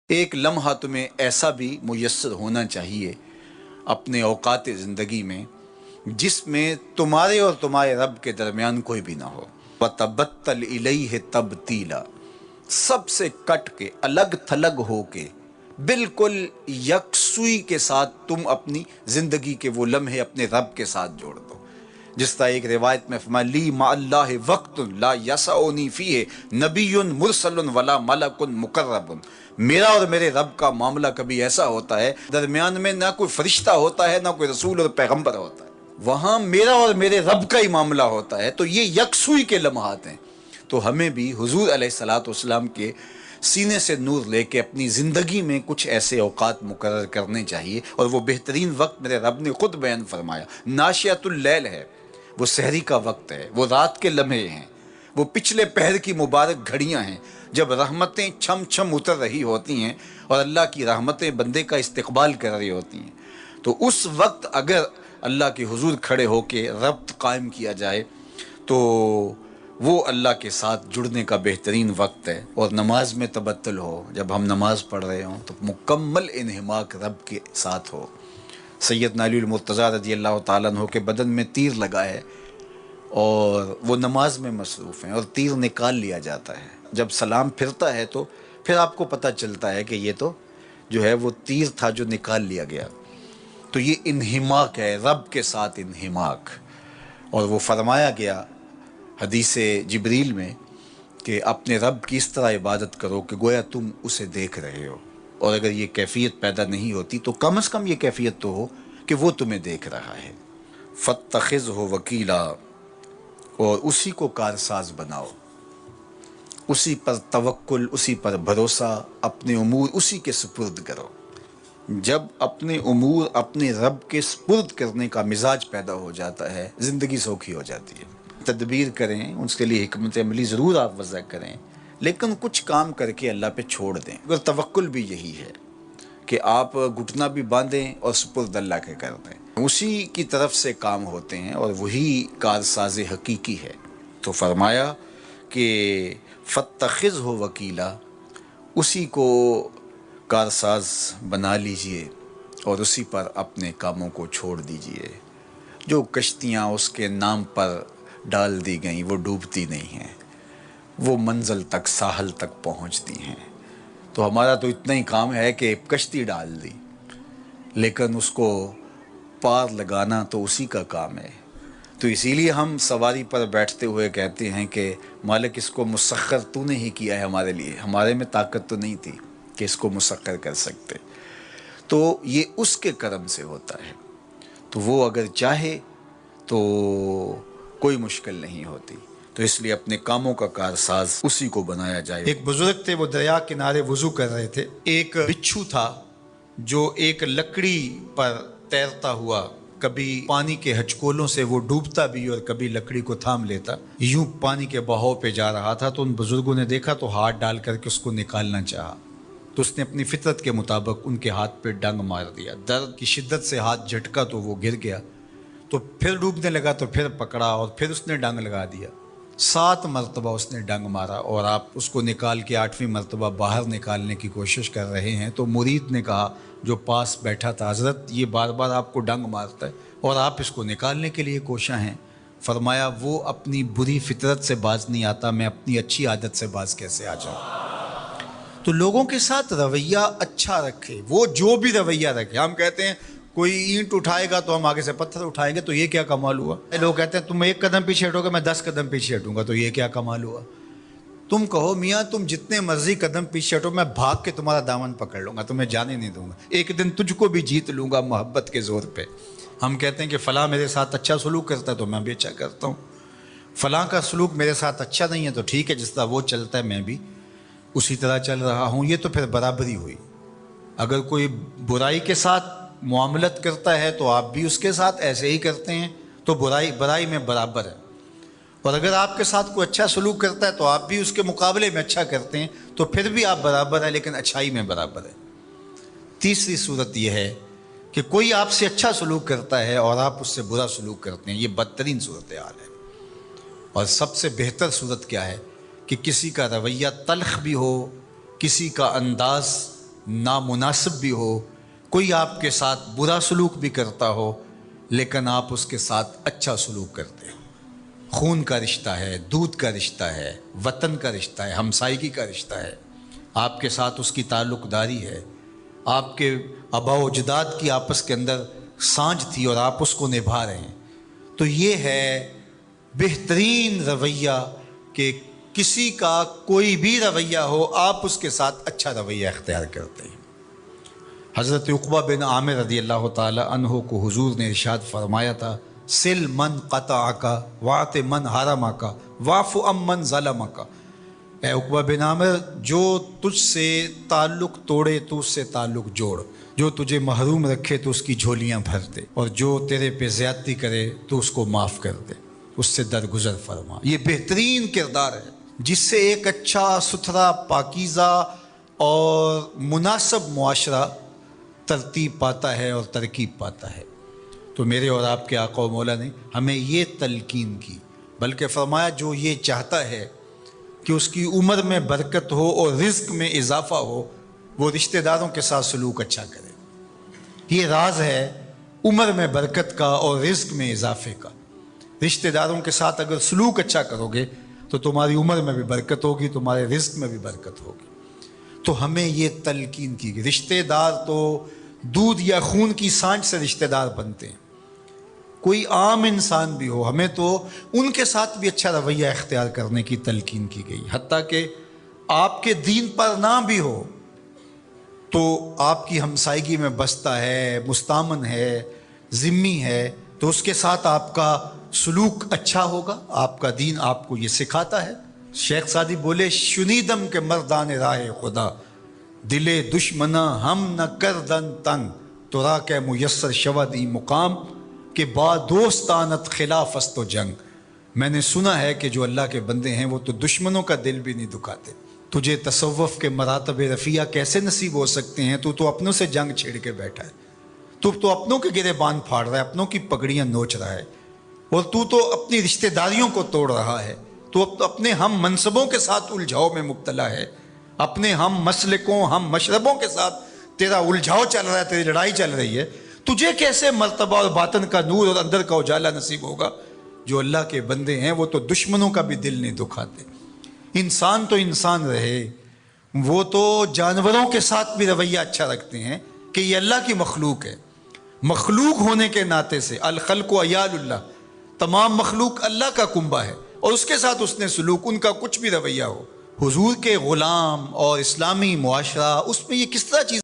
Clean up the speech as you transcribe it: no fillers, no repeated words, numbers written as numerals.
ایک لمحہ تمہیں ایسا بھی میسر ہونا چاہیے اپنے اوقات زندگی میں جس میں تمہارے اور تمہارے رب کے درمیان کوئی بھی نہ ہو۔ وَتَبَتَّلْ إِلَيْهِ تَبْتِيلًا، سب سے کٹ کے الگ تھلگ ہو کے بالکل یکسوئی کے ساتھ تم اپنی زندگی کے وہ لمحے اپنے رب کے ساتھ جوڑ دو۔ جس طرح ایک روایت میں فرمایا لی مع اللہ وقت لا یسعنی فیہ نبی مرسل ولا ملک مقرب، میرا اور میرے رب کا معاملہ کبھی ایسا ہوتا ہے درمیان میں نہ کوئی فرشتہ ہوتا ہے نہ کوئی رسول اور پیغمبر ہوتا ہے، وہاں میرا اور میرے رب کا ہی معاملہ ہوتا ہے۔ تو یہ یکسوئی کے لمحات ہیں، تو ہمیں بھی حضور علیہ الصلوۃ والسلام کے سینے سے نور لے کے اپنی زندگی میں کچھ ایسے اوقات مقرر کرنے چاہیے، اور وہ بہترین وقت میرے رب نے خود بیان فرمایا ناشیۃ اللیل ہے، وہ سحری کا وقت ہے، وہ رات کے لمحے ہیں، وہ پچھلے پہر کی مبارک گھڑیاں ہیں جب رحمتیں چھم چھم اتر رہی ہوتی ہیں اور اللہ کی رحمتیں بندے کا استقبال کر رہی ہوتی ہیں۔ تو اس وقت اگر اللہ کے حضور کھڑے ہو کے ربط قائم کیا جائے تو وہ اللہ کے ساتھ جڑنے کا بہترین وقت ہے۔ اور نماز میں تبتل ہو، جب ہم نماز پڑھ رہے ہوں تو مکمل انہماک رب کے ساتھ ہو۔ سیدنا علی المرتضیٰ رضی اللہ تعالیٰ عنہ کے بدن میں تیر لگا ہے اور وہ نماز میں مصروف ہیں اور تیر نکال لیا جاتا ہے، جب سلام پھرتا ہے تو پھر آپ کو پتہ چلتا ہے کہ یہ تو جو ہے وہ تیر تھا جو نکال لیا گیا۔ تو یہ انہماک ہے، رب کے ساتھ انہماک۔ اور وہ فرمایا گیا حدیث جبریل میں کہ اپنے رب کی اس طرح عبادت کرو کہ گویا تم اسے دیکھ رہے ہو، اور اگر یہ کیفیت پیدا نہیں ہوتی تو کم از کم یہ کیفیت تو ہو کہ وہ تمہیں دیکھ رہا ہے۔ فَاتَّخِذْهُ وَكِيلًا، اور اسی کو کارساز بناؤ، اسی پر توکل، اسی پر بھروسہ، اپنے امور اسی کے سپرد کرو۔ جب اپنے امور اپنے رب کے سپرد کرنے کا مزاج پیدا ہو جاتا ہے، زندگی سوکھی ہو جاتی ہے۔ تدبیر کریں، اس کے لیے حکمت عملی ضرور آپ وضع کریں، لیکن کچھ کام کر کے اللہ پہ چھوڑ دیں۔ اگر توکل بھی یہی ہے کہ آپ گھٹنا بھی باندھیں اور سپرد اللہ کے کر دیں، اسی کی طرف سے کام ہوتے ہیں اور وہی کارساز حقیقی ہے۔ تو فرمایا کہ فَاتَّخِذْهُ وَكِيلًا، اسی کو کارساز بنا لیجئے اور اسی پر اپنے کاموں کو چھوڑ دیجئے۔ جو کشتیاں اس کے نام پر ڈال دی گئیں وہ ڈوبتی نہیں ہیں، وہ منزل تک، ساحل تک پہنچتی ہیں۔ تو ہمارا تو اتنا ہی کام ہے کہ کشتی ڈال دی، لیکن اس کو پار لگانا تو اسی کا کام ہے۔ تو اسی لیے ہم سواری پر بیٹھتے ہوئے کہتے ہیں کہ مالک اس کو مسخر تو نے ہی کیا ہے ہمارے لیے، ہمارے میں طاقت تو نہیں تھی کہ اس کو مسخر کر سکتے۔ تو یہ اس کے کرم سے ہوتا ہے، تو وہ اگر چاہے تو کوئی مشکل نہیں ہوتی۔ تو اس لیے اپنے کاموں کا کارساز اسی کو بنایا جائے۔ ایک بزرگ تھے، وہ دریا کنارے وضو کر رہے تھے۔ ایک بچھو تھا جو ایک لکڑی پر تیرتا ہوا، کبھی پانی کے ہچکولوں سے وہ ڈوبتا بھی اور کبھی لکڑی کو تھام لیتا، یوں پانی کے بہاؤ پہ جا رہا تھا۔ تو ان بزرگوں نے دیکھا تو ہاتھ ڈال کر کے اس کو نکالنا چاہا، تو اس نے اپنی فطرت کے مطابق ان کے ہاتھ پہ ڈنگ مار دیا۔ درد کی شدت سے ہاتھ جھٹکا تو وہ گر گیا، تو پھر ڈوبنے لگا تو پھر پکڑا اور پھر اس نے ڈنگ لگا دیا۔ 7 مرتبہ اس نے ڈنگ مارا، اور آپ اس کو نکال کے 8ویں مرتبہ باہر نکالنے کی کوشش کر رہے ہیں۔ تو مرید نے کہا جو پاس بیٹھا تھا، حضرت یہ بار بار آپ کو ڈنگ مارتا ہے اور آپ اس کو نکالنے کے لیے کوشاں ہیں۔ فرمایا وہ اپنی بری فطرت سے باز نہیں آتا، میں اپنی اچھی عادت سے باز کیسے آ جاؤں؟ تو لوگوں کے ساتھ رویہ اچھا رکھے، وہ جو بھی رویہ رکھے۔ ہم کہتے ہیں کوئی اینٹ اٹھائے گا تو ہم آگے سے پتھر اٹھائیں گے، تو یہ کیا کمال ہوا؟ لوگ کہتے ہیں تم 1 قدم پیچھے ہٹو گے میں 10 قدم پیچھے ہٹوں گا، تو یہ کیا کمال ہوا؟ تم کہو میاں تم جتنے مرضی قدم پیچھے ہٹو، میں بھاگ کے تمہارا دامن پکڑ لوں گا، تمہیں جانے نہیں دوں گا، ایک دن تجھ کو بھی جیت لوں گا محبت کے زور پہ۔ ہم کہتے ہیں کہ فلاں میرے ساتھ اچھا سلوک کرتا ہے تو میں بھی اچھا کرتا ہوں، فلاں کا سلوک میرے ساتھ اچھا نہیں ہے تو ٹھیک ہے، جس طرح وہ چلتا ہے میں بھی اسی طرح چل رہا ہوں۔ یہ تو پھر برابری ہوئی۔ اگر کوئی برائی کے ساتھ معاملت کرتا ہے تو آپ بھی اس کے ساتھ ایسے ہی کرتے ہیں، تو برائی میں برابر ہے۔ اور اگر آپ کے ساتھ کوئی اچھا سلوک کرتا ہے تو آپ بھی اس کے مقابلے میں اچھا کرتے ہیں، تو پھر بھی آپ برابر ہیں، لیکن اچھائی میں برابر ہے۔ تیسری صورت یہ ہے کہ کوئی آپ سے اچھا سلوک کرتا ہے اور آپ اس سے برا سلوک کرتے ہیں، یہ بدترین صورتحال ہے۔ اور سب سے بہتر صورت کیا ہے کہ کسی کا رویہ تلخ بھی ہو، کسی کا انداز نامناسب بھی ہو، کوئی آپ کے ساتھ برا سلوک بھی کرتا ہو، لیکن آپ اس کے ساتھ اچھا سلوک کرتے ہو۔ خون کا رشتہ ہے، دودھ کا رشتہ ہے، وطن کا رشتہ ہے، ہمسائیگی کا رشتہ ہے، آپ کے ساتھ اس کی تعلق داری ہے، آپ کے آباء و اجداد کی آپس کے اندر سانجھ تھی اور آپ اس کو نبھا رہے ہیں۔ تو یہ ہے بہترین رویہ کہ کسی کا کوئی بھی رویہ ہو، آپ اس کے ساتھ اچھا رویہ اختیار کرتے ہیں۔ حضرت عقبہ بن عامر رضی اللہ تعالی عنہ کو حضور نے ارشاد فرمایا تھا، سل من قطعک واعط من حرمک واعف عن من ظلمک۔ اے عقبہ بن عامر، جو تجھ سے تعلق توڑے تو اس سے تعلق جوڑ، جو تجھے محروم رکھے تو اس کی جھولیاں بھر دے، اور جو تیرے پہ زیادتی کرے تو اس کو معاف کر دے، اس سے درگزر فرما۔ یہ بہترین کردار ہے جس سے ایک اچھا ستھرا پاکیزہ اور مناسب معاشرہ ترتیب پاتا ہے اور ترکیب پاتا ہے۔ تو میرے اور آپ کے آقا و مولا نے ہمیں یہ تلقین کی، بلکہ فرمایا جو یہ چاہتا ہے کہ اس کی عمر میں برکت ہو اور رزق میں اضافہ ہو، وہ رشتہ داروں کے ساتھ سلوک اچھا کرے۔ یہ راز ہے عمر میں برکت کا اور رزق میں اضافے کا۔ رشتہ داروں کے ساتھ اگر سلوک اچھا کرو گے تو تمہاری عمر میں بھی برکت ہوگی، تمہارے رزق میں بھی برکت ہوگی۔ تو ہمیں یہ تلقین کی گئی۔ رشتہ دار تو دودھ یا خون کی سانجھ سے رشتہ دار بنتے ہیں، کوئی عام انسان بھی ہو، ہمیں تو ان کے ساتھ بھی اچھا رویہ اختیار کرنے کی تلقین کی گئی۔ حتیٰ کہ آپ کے دین پر نہ بھی ہو تو آپ کی ہمسائیگی میں بستا ہے، مستامن ہے، ذمی ہے، تو اس کے ساتھ آپ کا سلوک اچھا ہوگا۔ آپ کا دین آپ کو یہ سکھاتا ہے۔ شیخ سعدی بولے، شنیدم کے مردان راہ خدا، دلے دشمنا ہم نہ کردن تنگ، تو را کے میسر شود ای مقام، کہ با دوستانت خلاف است و جنگ۔ میں نے سنا ہے کہ جو اللہ کے بندے ہیں وہ تو دشمنوں کا دل بھی نہیں دکھاتے۔ تجھے تصوف کے مراتب رفیع کیسے نصیب ہو سکتے ہیں؟ تو اپنوں سے جنگ چھیڑ کے بیٹھا ہے، تو اپنوں کے گریبان پھاڑ رہا ہے، اپنوں کی پگڑیاں نوچ رہا ہے، اور تو اپنی رشتہ داریوں کو توڑ رہا ہے، تو اپنے ہم منصبوں کے ساتھ الجھاؤ میں مبتلا ہے، اپنے ہم مسلکوں ہم مشربوں کے ساتھ تیرا الجھاؤ چل رہا ہے، تیری لڑائی چل رہی ہے۔ تجھے کیسے مرتبہ اور باطن کا نور اور اندر کا اجالا نصیب ہوگا؟ جو اللہ کے بندے ہیں وہ تو دشمنوں کا بھی دل نہیں دکھاتے۔ انسان تو انسان رہے، وہ تو جانوروں کے ساتھ بھی رویہ اچھا رکھتے ہیں کہ یہ اللہ کی مخلوق ہے۔ مخلوق ہونے کے ناطے سے الخلق و عیال اللہ، تمام مخلوق اللہ کا کنبہ ہے، اور اس کے ساتھ اس نے سلوک، ان کا کچھ بھی رویہ ہو، حضور کے غلام اور اسلامی معاشرہ، اس میں یہ کس طرح چیز